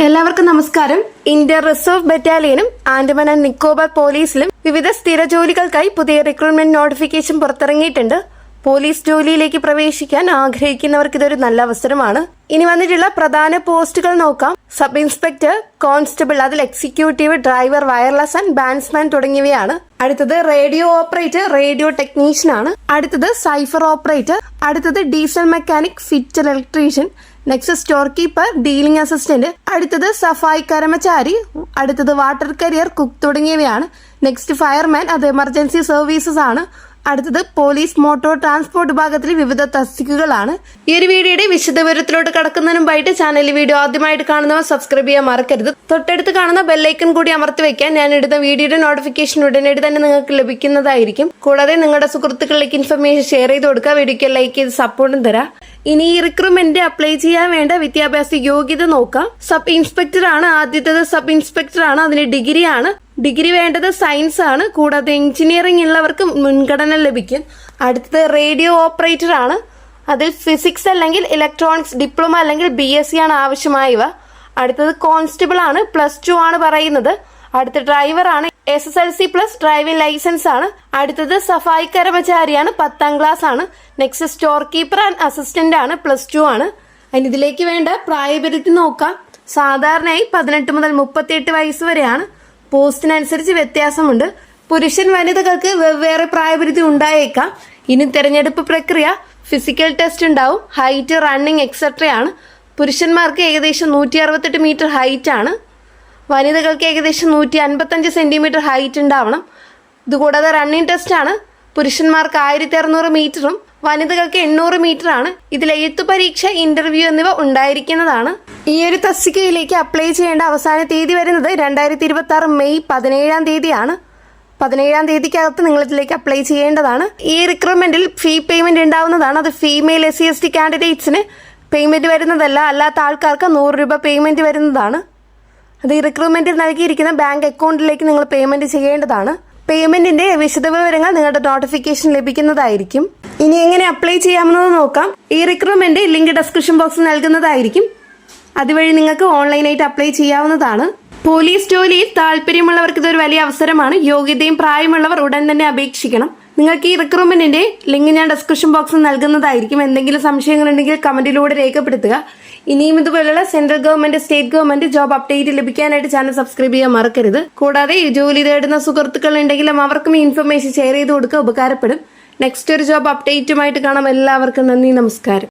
എല്ലാവർക്കും നമസ്കാരം. Indian reserve ബറ്റാലിയനും ആൻഡമാൻ ആൻഡ് നിക്കോബാർ പോലീസിലും വിവിധ സ്ഥിര ജോലികൾക്കായി പുതിയ റിക്രൂട്ട്മെന്റ് നോട്ടിഫിക്കേഷൻ പുറത്തിറങ്ങിയിട്ടുണ്ട്. പോലീസ് ജോലിയിലേക്ക് പ്രവേശിക്കാൻ ആഗ്രഹിക്കുന്നവർക്ക് ഇതൊരു നല്ല അവസരമാണ്. ഇനി വന്നിട്ടുള്ള പ്രധാന പോസ്റ്റുകൾ നോക്കാം. സബ് ഇൻസ്പെക്ടർ, കോൺസ്റ്റബിൾ, അതിൽ എക്സിക്യൂട്ടീവ്, ഡ്രൈവർ, വയർലെസ് ആൻഡ് ബാൻഡ്സ്മാൻ തുടങ്ങിയവയാണ്. അടുത്തത് റേഡിയോ ഓപ്പറേറ്റർ, റേഡിയോ ടെക്നീഷ്യൻ ആണ്. അടുത്തത് സൈഫർ ഓപ്പറേറ്റർ. അടുത്തത് diesel mechanic, fitter, electrician. Next store keeper, dealing assistant. അടുത്തത് സഫായി കർമചാരി. അടുത്തത് വാട്ടർ കരിയർ, കുക്ക് തുടങ്ങിയവയാണ്. നെക്സ്റ്റ് ഫയർമാൻ, അത് എമർജൻസി സർവീസസ് ആണ്. അടുത്തത് പോലീസ് മോട്ടോർ ട്രാൻസ്പോർട്ട് വിഭാഗത്തിലെ വിവിധ തസ്തികകളാണ്. ഈ ഒരു വീഡിയോയുടെ വിശദവിവരത്തിലോട്ട് കടക്കുന്നതിന് മുമ്പായിട്ട് ചാനലിൽ വീഡിയോ ആദ്യമായിട്ട് കാണുന്നവർ സബ്സ്ക്രൈബ് ചെയ്യാൻ മറക്കരുത്. തൊട്ടടുത്ത് കാണുന്ന ബെല്ലൈക്കൺ കൂടി അമർത്തി വെക്കാൻ ഞാൻ ഇടുന്ന വീഡിയോയുടെ നോട്ടിഫിക്കേഷൻ ഉടനടി തന്നെ നിങ്ങൾക്ക് ലഭിക്കുന്നതായിരിക്കും. കൂടാതെ നിങ്ങളുടെ സുഹൃത്തുക്കളിലേക്ക് ഇൻഫർമേഷൻ ഷെയർ ചെയ്ത് കൊടുക്കുക. വീഡിയോക്ക് ലൈക്ക് ചെയ്ത് സപ്പോർട്ടും തരാം. ഇനി ഈ റിക്രൂട്ട്മെന്റ് അപ്ലൈ ചെയ്യാൻ വേണ്ട വിദ്യാഭ്യാസ യോഗ്യത നോക്കാം. സബ് ഇൻസ്പെക്ടർ ആണ് ആദ്യത്തേത്. സബ് ഇൻസ്പെക്ടർ ആണ്, അതിന് ഡിഗ്രി ആണ്. ഡിഗ്രി വേണ്ടത് സയൻസ് ആണ്. കൂടാതെ എഞ്ചിനീയറിംഗ് ഉള്ളവർക്ക് മുൻഗണന ലഭിക്കും. അടുത്തത് റേഡിയോ ഓപ്പറേറ്റർ ആണ്. അതിൽ ഫിസിക്സ് അല്ലെങ്കിൽ ഇലക്ട്രോണിക്സ് ഡിപ്ലോമ അല്ലെങ്കിൽ BSc ആണ് ആവശ്യമായവ. അടുത്തത് കോൺസ്റ്റബിൾ ആണ്, +2 ആണ് പറയുന്നത്. അടുത്ത ഡ്രൈവർ ആണ്, SSLC പ്ലസ് ഡ്രൈവിംഗ് ലൈസൻസ് ആണ്. അടുത്തത് സഫായി കർമചാരിയാണ്, 10ാം ക്ലാസ് ആണ്. Next store keeper and assistant ആണ്, +2 ആണ്. അതിന് ഇതിലേക്ക് വേണ്ട പ്രായപരിധി നോക്കാം. സാധാരണയായി 18 മുതൽ 38 വയസ്സ് വരെയാണ്. പോസ്റ്റിനനുസരിച്ച് വ്യത്യാസമുണ്ട്. പുരുഷൻ വനിതകൾക്ക് വെവ്വേറെ പ്രായപരിധി ഉണ്ടായേക്കാം. ഇനി തെരഞ്ഞെടുപ്പ് പ്രക്രിയ ഫിസിക്കൽ ടെസ്റ്റ് ഉണ്ടാവും. ഹൈറ്റ്, റണ്ണിങ് എക്സെട്രയാണ്. പുരുഷന്മാർക്ക് ഏകദേശം 168 മീറ്റർ ഹൈറ്റ് ആണ്. വനിതകൾക്ക് ഏകദേശം 155 സെന്റിമീറ്റർ ഹൈറ്റ് ഉണ്ടാവണം. ഇതുകൂടാതെ റണ്ണിങ് ടെസ്റ്റ് ആണ്. പുരുഷന്മാർക്ക് 1600 മീറ്ററും വനിതകൾക്ക് 800 മീറ്റർ ആണ്. ഇതിൽ എഴുത്തു പരീക്ഷ, ഇന്റർവ്യൂ എന്നിവ ഉണ്ടായിരിക്കുന്നതാണ്. ഈ ഒരു തസ്തികയിലേക്ക് അപ്ലൈ ചെയ്യേണ്ട അവസാന തീയതി വരുന്നത് 2026 മെയ് 17-ാം തീയതിയാണ്. 17-ാം തീയതിക്കകത്ത് നിങ്ങൾ ഇതിലേക്ക് അപ്ലൈ ചെയ്യേണ്ടതാണ്. ഈ റിക്രൂട്ട്മെന്റിൽ ഫീ പേയ്മെന്റ് ഉണ്ടാവുന്നതാണ്. അത് ഫീമെയിൽ SC/ST കാൻഡിഡേറ്റ്സിന് പേയ്മെന്റ് വരുന്നതല്ല. അല്ലാത്ത ആൾക്കാർക്ക് 100 രൂപ പേയ്മെന്റ് വരുന്നതാണ്. അത് ഈ റിക്രൂട്ട്മെന്റിൽ നൽകിയിരിക്കുന്ന ബാങ്ക് അക്കൗണ്ടിലേക്ക് നിങ്ങൾ പേയ്മെന്റ് ചെയ്യേണ്ടതാണ്. പേയ്മെന്റിന്റെ വിശദവിവരങ്ങൾ നിങ്ങളുടെ നോട്ടിഫിക്കേഷൻ ലഭിക്കുന്നതായിരിക്കും. ഇനി എങ്ങനെ അപ്ലൈ ചെയ്യാമെന്നത് നോക്കാം. ഈ റിക്രൂട്ട്മെന്റ് ലിങ്ക് ഡിസ്ക്രിപ്ഷൻ ബോക്സിൽ നൽകുന്നതായിരിക്കും. അതുവഴി നിങ്ങൾക്ക് ഓൺലൈനായിട്ട് അപ്ലൈ ചെയ്യാവുന്നതാണ്. പോലീസ് ജോലിയിൽ താല്പര്യമുള്ളവർക്ക് ഇതൊരു വലിയ അവസരമാണ്. യോഗ്യതയും പ്രായമുള്ളവർ ഉടൻ തന്നെ അപേക്ഷിക്കണം. നിങ്ങൾക്ക് ഈ റിക്രൂട്ട്മെന്റിന്റെ ലിങ്ക് ഞാൻ ഡിസ്ക്രിപ്ഷൻ ബോക്സിൽ നൽകുന്നതായിരിക്കും. എന്തെങ്കിലും സംശയങ്ങളുണ്ടെങ്കിൽ കമന്റിലൂടെ രേഖപ്പെടുത്തുക. ഇനിയും ഇതുപോലുള്ള central government, state government job update ലഭിക്കാനായിട്ട് ചാനൽ സബ്സ്ക്രൈബ് ചെയ്യാൻ മറക്കരുത്. കൂടാതെ ഈ ജോലി തേടുന്ന സുഹൃത്തുക്കൾ ഉണ്ടെങ്കിലും അവർക്കും ഈ ഇൻഫർമേഷൻ ഷെയർ ചെയ്ത് കൊടുക്കുക, ഉപകാരപ്പെടും. നെക്സ്റ്റ് ഒരു ജോബ് അപ്ഡേറ്റുമായിട്ട് കാണാം. എല്ലാവർക്കും നന്ദി, നമസ്കാരം.